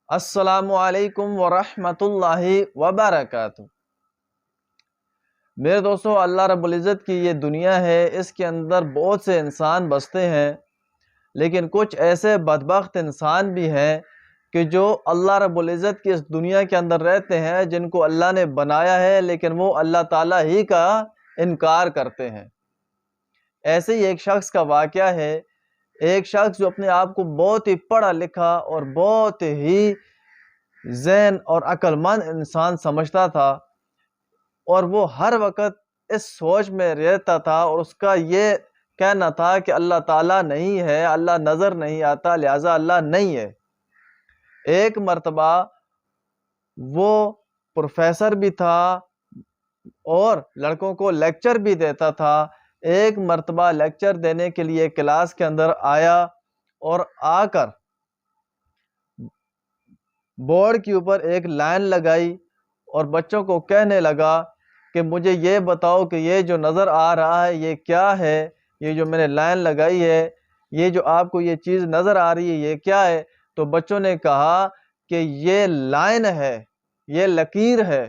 السلام علیکم ورحمۃ اللہ وبرکاتہ۔ میرے دوستو، اللہ رب العزت کی یہ دنیا ہے، اس کے اندر بہت سے انسان بستے ہیں، لیکن کچھ ایسے بدبخت انسان بھی ہیں کہ جو اللہ رب العزت کی اس دنیا کے اندر رہتے ہیں، جن کو اللہ نے بنایا ہے لیکن وہ اللہ تعالیٰ ہی کا انکار کرتے ہیں۔ ایسے ہی ایک شخص کا واقعہ ہے، ایک شخص جو اپنے آپ کو بہت ہی پڑھا لکھا اور بہت ہی ذہین اور عقل مند انسان سمجھتا تھا، اور وہ ہر وقت اس سوچ میں رہتا تھا اور اس کا یہ کہنا تھا کہ اللہ تعالیٰ نہیں ہے، اللہ نظر نہیں آتا، لہٰذا اللہ نہیں ہے۔ ایک مرتبہ وہ پروفیسر بھی تھا اور لڑکوں کو لیکچر بھی دیتا تھا۔ ایک مرتبہ لیکچر دینے کے لیے کلاس کے اندر آیا اور آ کر بورڈ کے اوپر ایک لائن لگائی اور بچوں کو کہنے لگا کہ مجھے یہ بتاؤ کہ یہ جو نظر آ رہا ہے یہ کیا ہے، یہ جو میں نے لائن لگائی ہے، یہ جو آپ کو یہ چیز نظر آ رہی ہے یہ کیا ہے؟ تو بچوں نے کہا کہ یہ لائن ہے، یہ لکیر ہے۔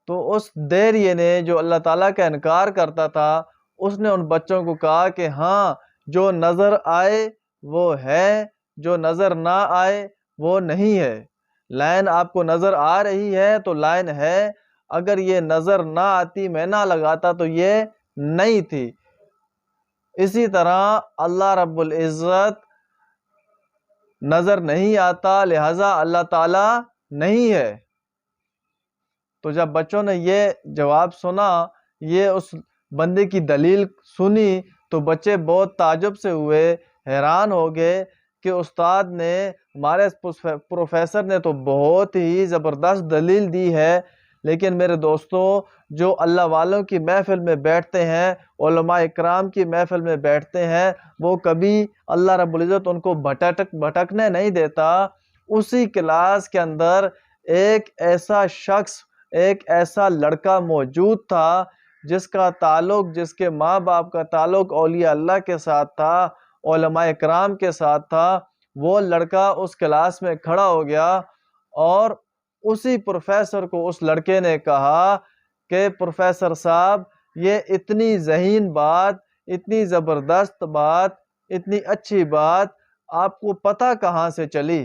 تو اس دیریے نے جو اللہ تعالیٰ کا انکار کرتا تھا، اس نے ان بچوں کو کہا کہ ہاں، جو نظر آئے وہ ہے، جو نظر نہ آئے وہ نہیں ہے۔ لائن آپ کو نظر آ رہی ہے تو لائن ہے، اگر یہ نظر نہ آتی، میں نہ لگاتا تو یہ نہیں تھی۔ اسی طرح اللہ رب العزت نظر نہیں آتا، لہٰذا اللہ تعالیٰ نہیں ہے۔ تو جب بچوں نے یہ جواب سنا، یہ اس بندے کی دلیل سنی، تو بچے بہت تعجب سے ہوئے، حیران ہو گئے کہ استاد نے، ہمارے پروفیسر نے تو بہت ہی زبردست دلیل دی ہے، لیکن میرے دوستو، جو اللہ والوں کی محفل میں بیٹھتے ہیں، علماء اکرام کی محفل میں بیٹھتے ہیں، وہ کبھی اللہ رب العزت ان کو بھٹکنے نہیں دیتا۔ اسی کلاس کے اندر ایک ایسا شخص، ایک ایسا لڑکا موجود تھا جس کا تعلق، جس کے ماں باپ کا تعلق اولیاء اللہ کے ساتھ تھا، علماء اکرام کے ساتھ تھا۔ وہ لڑکا اس کلاس میں کھڑا ہو گیا اور اسی پروفیسر کو اس لڑکے نے کہا کہ پروفیسر صاحب، یہ اتنی ذہین بات، اتنی زبردست بات، اتنی اچھی بات آپ کو پتہ کہاں سے چلی؟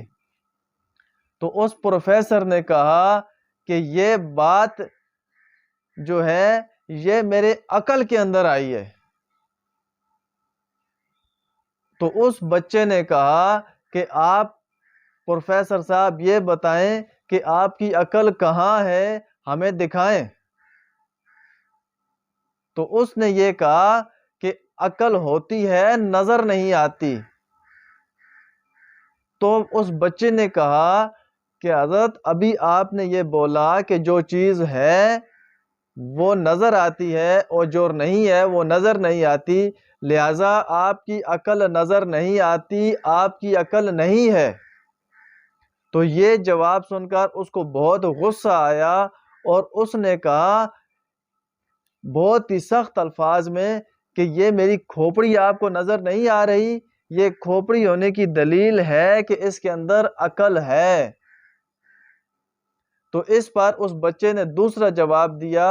تو اس پروفیسر نے کہا کہ یہ بات جو ہے یہ میرے عقل کے اندر آئی ہے۔ تو اس بچے نے کہا کہ آپ پروفیسر صاحب یہ بتائیں کہ آپ کی عقل کہاں ہے، ہمیں دکھائیں۔ تو اس نے یہ کہا کہ عقل ہوتی ہے، نظر نہیں آتی۔ تو اس بچے نے کہا کہ حضرت، ابھی آپ نے یہ بولا کہ جو چیز ہے وہ نظر آتی ہے اور جو نہیں ہے وہ نظر نہیں آتی، لہٰذا آپ کی عقل نظر نہیں آتی، آپ کی عقل نہیں ہے۔ تو یہ جواب سن کر اس کو بہت غصہ آیا اور اس نے کہا بہت ہی سخت الفاظ میں کہ یہ میری کھوپڑی آپ کو نظر نہیں آ رہی؟ یہ کھوپڑی ہونے کی دلیل ہے کہ اس کے اندر عقل ہے۔ تو اس پر اس بچے نے دوسرا جواب دیا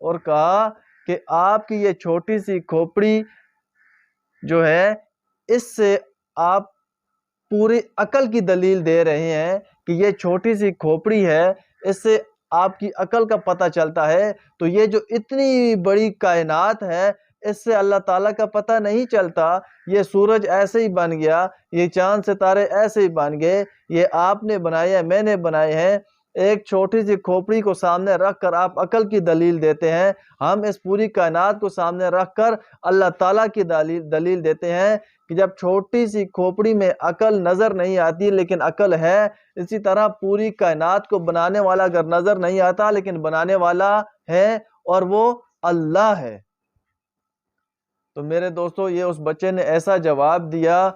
اور کہا کہ آپ کی یہ چھوٹی سی کھوپڑی جو ہے، اس سے آپ پوری عقل کی دلیل دے رہے ہیں کہ یہ چھوٹی سی کھوپڑی ہے، اس سے آپ کی عقل کا پتہ چلتا ہے۔ تو یہ جو اتنی بڑی کائنات ہے، اس سے اللہ تعالیٰ کا پتہ نہیں چلتا۔ یہ سورج ایسے ہی بن گیا، یہ چاند ستارے ایسے ہی بن گئے، یہ آپ نے بنائے ہیں، میں نے بنائے ہیں۔ ایک چھوٹی سی کھوپڑی کو سامنے رکھ کر آپ عقل کی دلیل دیتے ہیں، ہم اس پوری کائنات کو سامنے رکھ کر اللہ تعالیٰ کی دلیل دیتے ہیں کہ جب چھوٹی سی کھوپڑی میں عقل نظر نہیں آتی لیکن عقل ہے، اسی طرح پوری کائنات کو بنانے والا اگر نظر نہیں آتا لیکن بنانے والا ہے، اور وہ اللہ ہے۔ تو میرے دوستو، یہ اس بچے نے ایسا جواب دیا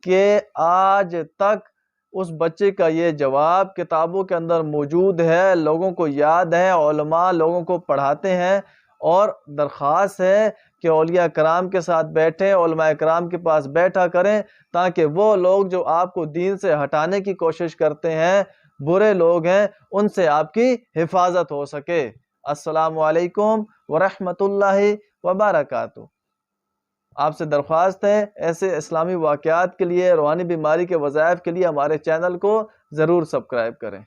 کہ آج تک اس بچے کا یہ جواب کتابوں کے اندر موجود ہے، لوگوں کو یاد ہے، علماء لوگوں کو پڑھاتے ہیں، اور درخواست ہے کہ اولیاء کرام کے ساتھ بیٹھیں، علماء کرام کے پاس بیٹھا کریں، تاکہ وہ لوگ جو آپ کو دین سے ہٹانے کی کوشش کرتے ہیں، برے لوگ ہیں، ان سے آپ کی حفاظت ہو سکے۔ السلام علیکم ورحمۃ اللہ وبرکاتہ۔ آپ سے درخواست ہے ایسے اسلامی واقعات کے لیے، روحانی بیماری کے وظائف کے لیے ہمارے چینل کو ضرور سبسکرائب کریں۔